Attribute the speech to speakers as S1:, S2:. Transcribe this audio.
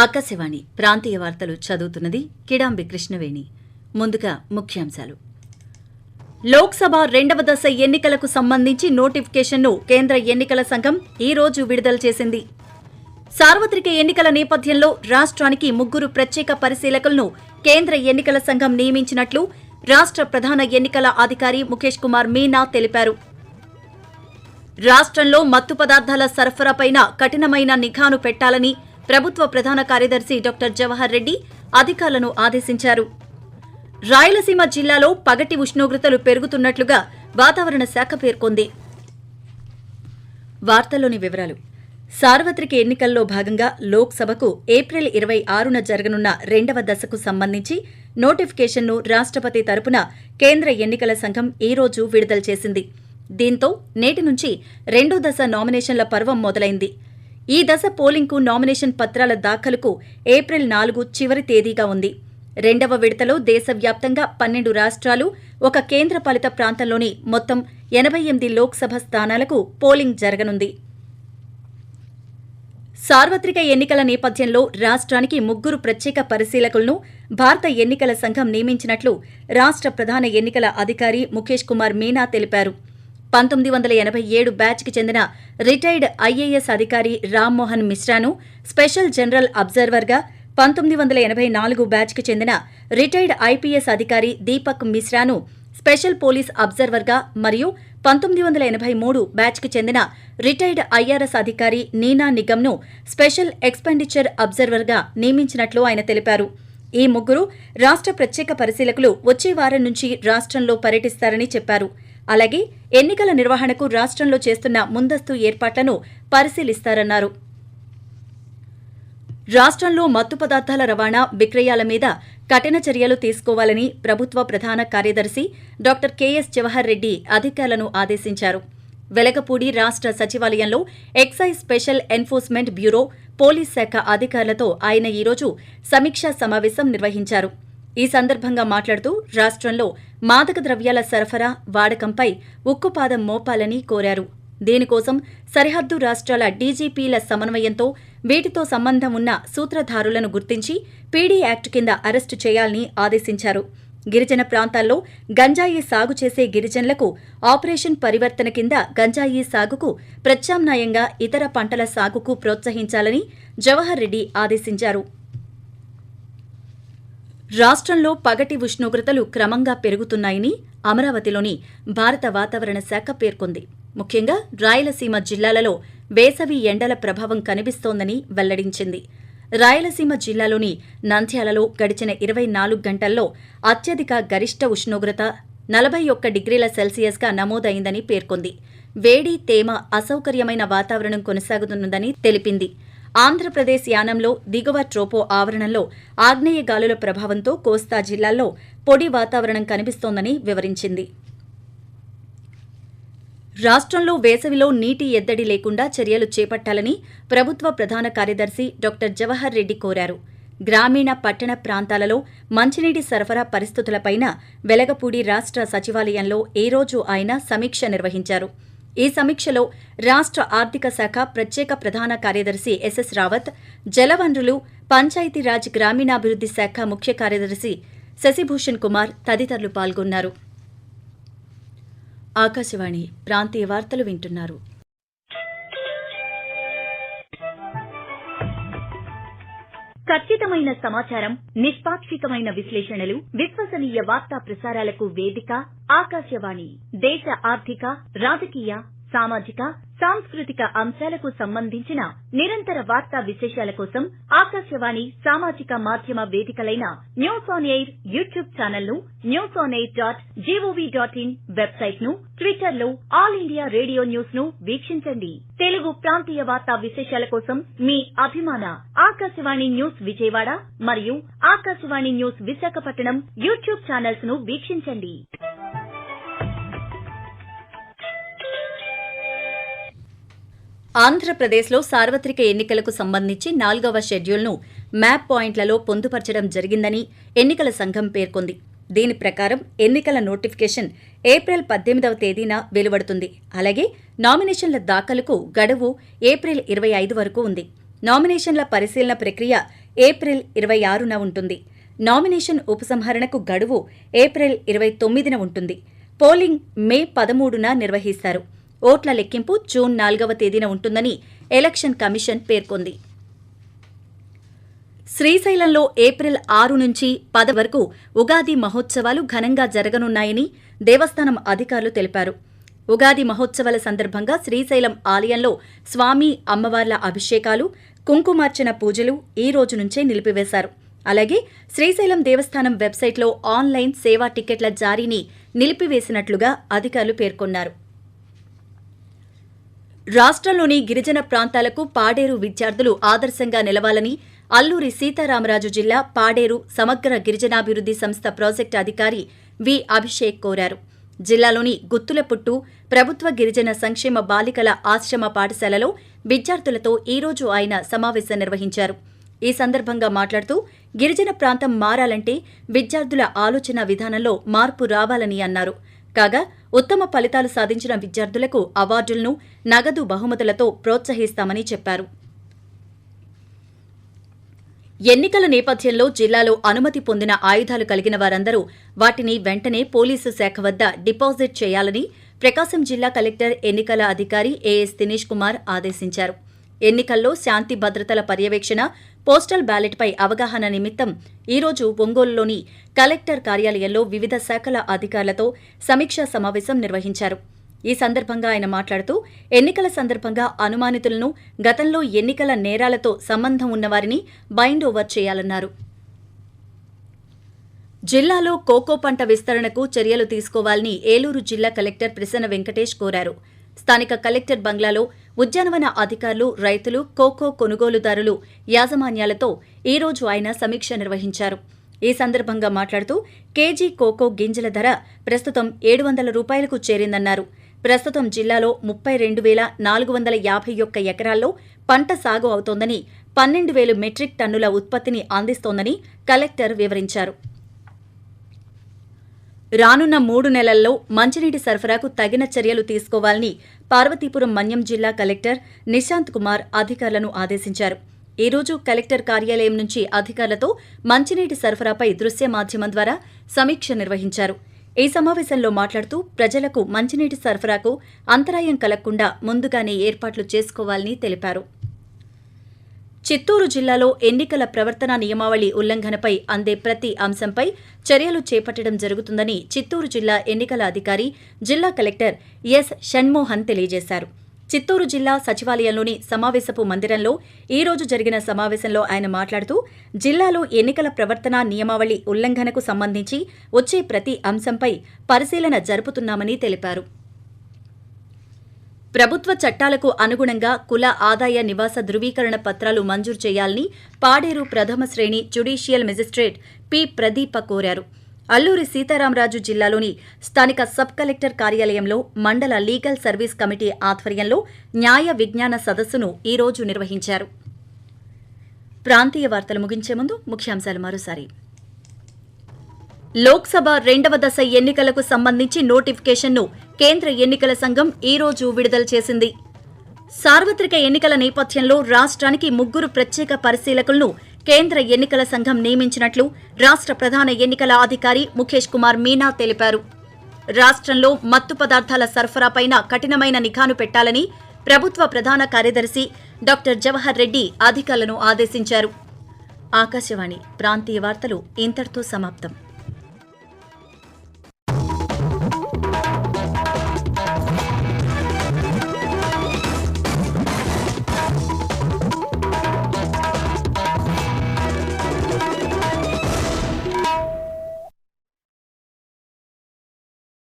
S1: ఆకాశవాణి ప్రాంతీయ వార్తలు చదువుతున్నది కిడాంబి కృష్ణవేణి. ముందుగా ముఖ్యాంశాలు. లోక్సభ రెండవ దశ ఎన్నికలకు సంబంధించి నోటిఫికేషన్ను కేంద్ర ఎన్నికల సంఘం ఈ రోజు విడుదల చేసింది. సార్వత్రిక ఎన్నికల నేపథ్యంలో రాష్ట్రానికి 3 ప్రత్యేక పరిశీలకులను కేంద్ర ఎన్నికల సంఘం నియమించినట్లు రాష్ట్ర ప్రధాన ఎన్నికల అధికారి ముఖేష్ కుమార్ మీనా తెలిపారు. రాష్ట్రంలో మత్తు పదార్థాల సరఫరాపైన కఠినమైన నిఘాను పెట్టాలని ప్రభుత్వ ప్రధాన కార్యదర్శి డాక్టర్ జవహర్ రెడ్డి అధికారులను ఆదేశించారు. రాయలసీమ జిల్లాలో పగటి ఉష్ణోగ్రతలు పెరుగుతున్నట్లుగా వాతావరణ శాఖ పేర్కొంది. వార్తల్లోని వివరాలు. సార్వత్రిక ఎన్నికల్లో భాగంగా లోక్సభకు ఏప్రిల్ 26న జరగనున్న రెండవ దశకు సంబంధించి నోటిఫికేషన్ను రాష్ట్రపతి తరపున కేంద్ర ఎన్నికల సంఘం ఈ రోజు విడుదల చేసింది. దీంతో నేటి నుంచి రెండో దశ నామినేషన్ల పర్వం మొదలైంది. ఈ దశ పోలింగ్కు నామినేషన్ పత్రాల దాఖలుకు ఏప్రిల్ 4 చివరి తేదీగా ఉంది. రెండవ విడతలో దేశవ్యాప్తంగా 12 రాష్ట్రాలు, ఒక కేంద్రపాలిత ప్రాంతంలోని మొత్తం 88 లోక్సభ స్థానాలకు పోలింగ్ జరగనుంది. సార్వత్రిక ఎన్నికల నేపథ్యంలో రాష్ట్రానికి 3 ప్రత్యేక పరిశీలకులను భారత ఎన్నికల సంఘం నియమించినట్లు రాష్ట్ర ప్రధాన ఎన్నికల అధికారి ముఖేష్ కుమార్ మీనా తెలిపారు. 1987 బ్యాచ్కి చెందిన రిటైర్డ్ ఐఏఎస్ అధికారి రామ్మోహన్ మిశ్రాను స్పెషల్ జనరల్ అబ్జర్వర్గా, 1984 బ్యాచ్కి చెందిన రిటైర్డ్ ఐపీఎస్ అధికారి దీపక్ మిశ్రాను స్పెషల్ పోలీస్ అబ్జర్వర్గా మరియు 1983 బ్యాచ్కి చెందిన రిటైర్డ్ ఐఆర్ఎస్ అధికారి నీనా నిగమ్ను స్పెషల్ ఎక్స్పెండిచర్ అబ్జర్వర్గా నియమించినట్లు ఆయన తెలిపారు. ఈ 3 రాష్ట్ర ప్రత్యేక పరిశీలకులు వచ్చే వారం నుంచి రాష్ట్రంలో పర్యటిస్తారని చెప్పారు. అలాగే ఎన్నికల నిర్వహణకు రాష్ట్రంలో చేస్తున్న ముందస్తు ఏర్పాట్లను పరిశీలిస్తారన్నారు. రాష్ట్రంలో మత్తు పదార్థాల రవాణా, విక్రయాల మీద కఠిన చర్యలు తీసుకోవాలని ప్రభుత్వ ప్రధాన కార్యదర్శి డాక్టర్ కెఎస్ జవహర్ రెడ్డి అధికారులను ఆదేశించారు. వెలగపూడి రాష్ట్ర సచివాలయంలో excise special enforcement bureau, police శాఖ అధికారులతో ఆయన ఈరోజు సమీక్షా సమావేశం నిర్వహించారు. ఈ సందర్భంగా మాట్లాడుతూ రాష్ట్రంలో మాదక ద్రవ్యాల సరఫరా, వాడకంపై ఉక్కుపాదం మోపాలని కోరారు. దీనికోసం సరిహద్దు రాష్ట్రాల డీజీపీల సమన్వయంతో వీటితో సంబంధం ఉన్న సూత్రధారులను గుర్తించి పీడీ యాక్ట్ కింద అరెస్టు చేయాలని ఆదేశించారు. గిరిజన ప్రాంతాల్లో గంజాయి సాగు చేసే గిరిజనులకు ఆపరేషన్ పరివర్తన కింద గంజాయి సాగుకు ప్రత్యామ్నాయంగా ఇతర పంటల సాగుకు ప్రోత్సహించాలని జవహర్ రెడ్డి ఆదేశించారు. రాష్ట్రంలో పగటి ఉష్ణోగ్రతలు క్రమంగా పెరుగుతున్నాయని అమరావతిలోని భారత వాతావరణ శాఖ పేర్కొంది. ముఖ్యంగా రాయలసీమ జిల్లాలలో వేసవి ఎండల ప్రభావం కనిపిస్తోందని వెల్లడించింది. రాయలసీమ జిల్లాలోని నంద్యాలలో గడిచిన 24 గంటల్లో అత్యధిక గరిష్ట ఉష్ణోగ్రత 41 డిగ్రీల సెల్సియస్గా నమోదైందని పేర్కొంది. వేడి, తేమ, అసౌకర్యమైన వాతావరణం కొనసాగుతుందని తెలిపింది. ఆంధ్రప్రదేశ్ యానంలో దిగువ ట్రోపో ఆవరణంలో ఆగ్నేయ గాలుల ప్రభావంతో కోస్తా జిల్లాల్లో పొడి వాతావరణం కనిపిస్తోందని వివరించింది. రాష్ట్రంలో వేసవిలో నీటి ఎద్దడి లేకుండా చర్యలు చేపట్టాలని ప్రభుత్వ ప్రధాన కార్యదర్శి డాక్టర్ జవహర్ రెడ్డి కోరారు. గ్రామీణ, పట్టణ ప్రాంతాలలో మంచినీటి సరఫరా పరిస్థితులపైన వెలగపూడి రాష్ట్ర సచివాలయంలో ఈ రోజు ఆయన సమీక్ష నిర్వహించారు. ఈ సమీక్షలో రాష్ట్ర ఆర్థిక శాఖ ప్రత్యేక ప్రధాన కార్యదర్శి ఎస్ఎస్ రావత్, జలవనరులు, పంచాయతీరాజ్ గ్రామీణాభివృద్ధి శాఖ ముఖ్య కార్యదర్శి శశిభూషణ్ కుమార్ తదితరులు పాల్గొన్నారు. ఆకాశవాణి ప్రాంతీయ వార్తలు వింటున్నారు. ఖచ్చితమైన సమాచారం, నిష్పాక్షికమైన విశ్లేషణలు, విశ్వసనీయ వార్తా ప్రసారాలకు వేదిక ఆకాశవాణి. దేశ ఆర్థిక, రాజకీయ, సామాజిక, సాంస్కృతిక అంశాలకు సంబంధించిన నిరంతర వార్తా విశేషాల కోసం ఆకాశవాణి సామాజిక మాధ్యమ వేదికలైన news on air YouTube channel ను, newsonair.gov.in వెబ్సైట్ ను, ట్విట్టర్ లో ఆల్ ఇండియా రేడియో న్యూస్ ను వీక్షించండి. తెలుగు ప్రాంతీయ వార్తా విశేషాల కోసం మీ అభిమాన ఆకాశవాణి న్యూస్ విజయవాడ మరియు Akashvani news Visakhapatnam YouTube channels ను వీక్షించండి. ఆంధ్రప్రదేశ్లో సార్వత్రిక ఎన్నికలకు సంబంధించి 4వ షెడ్యూల్ను మ్యాప్ పాయింట్లలో పొందుపరచడం జరిగిందని ఎన్నికల సంఘం పేర్కొంది. దీని ప్రకారం ఎన్నికల నోటిఫికేషన్ ఏప్రిల్ 18వ తేదీన వెలువడుతుంది. అలాగే నామినేషన్ల దాఖలుకు గడువు ఏప్రిల్ 25 వరకు ఉంది. నామినేషన్ల పరిశీలన ప్రక్రియ ఏప్రిల్ 26న ఉంటుంది. నామినేషన్ ఉపసంహరణకు గడువు ఏప్రిల్ 29న ఉంటుంది. పోలింగ్ మే 13న నిర్వహిస్తారు. ఓట్ల లెక్కింపు జూన్ 4వ తేదీన ఉంటుందని ఎలక్షన్ కమిషన్ పేర్కొంది. శ్రీశైలంలో ఏప్రిల్ 6 నుంచి 10 వరకు ఉగాది మహోత్సవాలు ఘనంగా జరగనున్నాయని దేవస్థానం అధికారులు తెలిపారు. ఉగాది మహోత్సవాల సందర్భంగా శ్రీశైలం ఆలయంలో స్వామి అమ్మవార్ల అభిషేకాలు, కుంకుమార్చన పూజలు ఈ రోజు నుంచే నిలిపివేశారు. అలాగే శ్రీశైలం దేవస్థానం వెబ్సైట్లో ఆన్లైన్ సేవా టికెట్ల జారీని నిలిపివేసినట్లుగా అధికారులు పేర్కొన్నారు. రాష్ట్రంలోని గిరిజన ప్రాంతాలకు పాడేరు విద్యార్థులు ఆదర్శంగా నిలవాలని అల్లూరి సీతారామరాజు జిల్లా పాడేరు సమగ్ర గిరిజనాభివృద్ధి సంస్థ ప్రాజెక్టు అధికారి వి. అభిషేక్ కోరారు. జిల్లాలోని గుత్తులపుట్టు ప్రభుత్వ గిరిజన సంక్షేమ బాలికల ఆశ్రమ పాఠశాలలో విద్యార్థులతో ఈ రోజు ఆయన సమావేశం నిర్వహించారు. ఈ సందర్భంగా మాట్లాడుతూ గిరిజన ప్రాంతం మారాలంటే విద్యార్థుల ఆలోచన విధానంలో మార్పు రావాలని అన్నారు. కాగా ఉత్తమ ఫలితాలు సాధించిన విద్యార్థులకు అవార్డులను, నగదు బహుమతులతో ప్రోత్సహిస్తామని చెప్పారు. ఎన్నికల నేపథ్యంలో జిల్లాలో అనుమతి పొందిన ఆయుధాలు కలిగిన వారందరూ వాటిని వెంటనే పోలీసు శాఖ వద్ద డిపాజిట్ చేయాలని ప్రకాశం జిల్లా కలెక్టర్ ఎన్నికల అధికారి ఏఎస్ దినేష్ కుమార్ ఆదేశించారు. ఎన్నికల్లో శాంతి భద్రతల పర్యవేక్షణ, పోస్టల్ బ్యాలెట్పై అవగాహన నిమిత్తం ఈ రోజు ఒంగోలులోని కలెక్టర్ కార్యాలయంలో వివిధ శాఖల అధికారులతో సమీక్షా సమావేశం నిర్వహించారు. ఈ సందర్భంగా ఆయన మాట్లాడుతూ ఎన్నికల సందర్భంగా అనుమానితులను, గతంలో ఎన్నికల నేరాలతో సంబంధం ఉన్నవారిని బైండ్ ఓవర్ చేయాలన్నారు. జిల్లాలో కోకో పంట విస్తరణకు చర్యలు తీసుకోవాలని ఏలూరు జిల్లా కలెక్టర్ ప్రసన్న వెంకటేష్ కోరారు. స్థానిక కలెక్టర్ బంగ్లాలో ఉద్యానవన అధికారులు, రైతులు, కోకో కొనుగోలుదారులు, యాజమాన్యాలతో ఈ రోజు ఆయన సమీక్ష నిర్వహించారు. ఈ సందర్భంగా మాట్లాడుతూ కేజీ కోకో గింజల ధర ప్రస్తుతం 700 రూపాయలకు చేరిందన్నారు. ప్రస్తుతం జిల్లాలో 32,451 ఎకరాల్లో పంట సాగు అవుతోందని, 12,000 మెట్రిక్ టన్నుల ఉత్పత్తిని అందిస్తోందని కలెక్టర్ వివరించారు. రానున్న 3 నెలల్లో మంచినీటి సరఫరాకు తగిన చర్యలు తీసుకోవాలని పార్వతీపురం మన్యం జిల్లా కలెక్టర్ నిశాంత్ కుమార్ అధికారులను ఆదేశించారు. ఈ రోజు కలెక్టర్ కార్యాలయం నుంచి అధికారులతో మంచినీటి సరఫరాపై దృశ్య మాధ్యమం ద్వారా సమీక్ష నిర్వహించారు. ఈ సమావేశంలో మాట్లాడుతూ ప్రజలకు మంచినీటి సరఫరాకు అంతరాయం కలగకుండా ముందుగానే ఏర్పాట్లు చేసుకోవాలని తెలిపారు. చిత్తూరు జిల్లాలో ఎన్నికల ప్రవర్తనా నియమావళి ఉల్లంఘనపై అందే ప్రతి అంశంపై చర్యలు చేపట్టడం జరుగుతుందని చిత్తూరు జిల్లా ఎన్నికల అధికారి, జిల్లా కలెక్టర్ ఎస్. షణ్మోహన్ తెలియజేశారు. చిత్తూరు జిల్లా సచివాలయంలోని సమావేశపు మందిరంలో ఈ రోజు జరిగిన సమావేశంలో ఆయన మాట్లాడుతూ జిల్లాలో ఎన్నికల ప్రవర్తనా నియమావళి ఉల్లంఘనకు సంబంధించి వచ్చే ప్రతి అంశంపై పరిశీలన జరుపుతున్నామని తెలిపారు. ప్రభుత్వ చట్టాలకు అనుగుణంగా కుల ఆదాయ నివాస ధృవీకరణ పత్రాలు మంజూరు చేయాలని పాడేరు ప్రథమ శ్రేణి జ్యుడీషియల్ మెజిస్ట్రేట్ పి. ప్రదీప కోరారు. అల్లూరి సీతారామరాజు జిల్లాలోని స్థానిక సబ్ కలెక్టర్ కార్యాలయంలో మండల లీగల్ సర్వీస్ కమిటీ ఆధ్వర్యంలో న్యాయ విజ్ఞాన సదస్సును ఈ రోజు నిర్వహించారు. ప్రాంతీయ వార్తలు ముగించే ముందు ముఖ్యాంశాలు మరోసారి. లోక్సభ 2వ దశ ఎన్నికలకు సంబంధించి నోటిఫికేషన్ను కేంద్ర ఎన్నికల సంఘం ఈ రోజు విడుదల చేసింది. సార్వత్రిక ఎన్నికల నేపథ్యంలో రాష్ట్రానికి 3 ప్రత్యేక పరిశీలకులను కేంద్ర ఎన్నికల సంఘం నియమించినట్లు రాష్ట్ర ప్రధాన ఎన్నికల అధికారి ముఖేష్ కుమార్ మీనా తెలిపారు. రాష్ట్రంలో మత్తు పదార్థాల సరఫరాపైన కఠినమైన నిఘాను పెట్టాలని ప్రభుత్వ ప్రధాన కార్యదర్శి డాక్టర్ జవహర్ రెడ్డి అధికారులను ఆదేశించారు. ఆకాశవాణి ప్రాంతీయ వార్తలు ఇంతటితో సమాప్తం.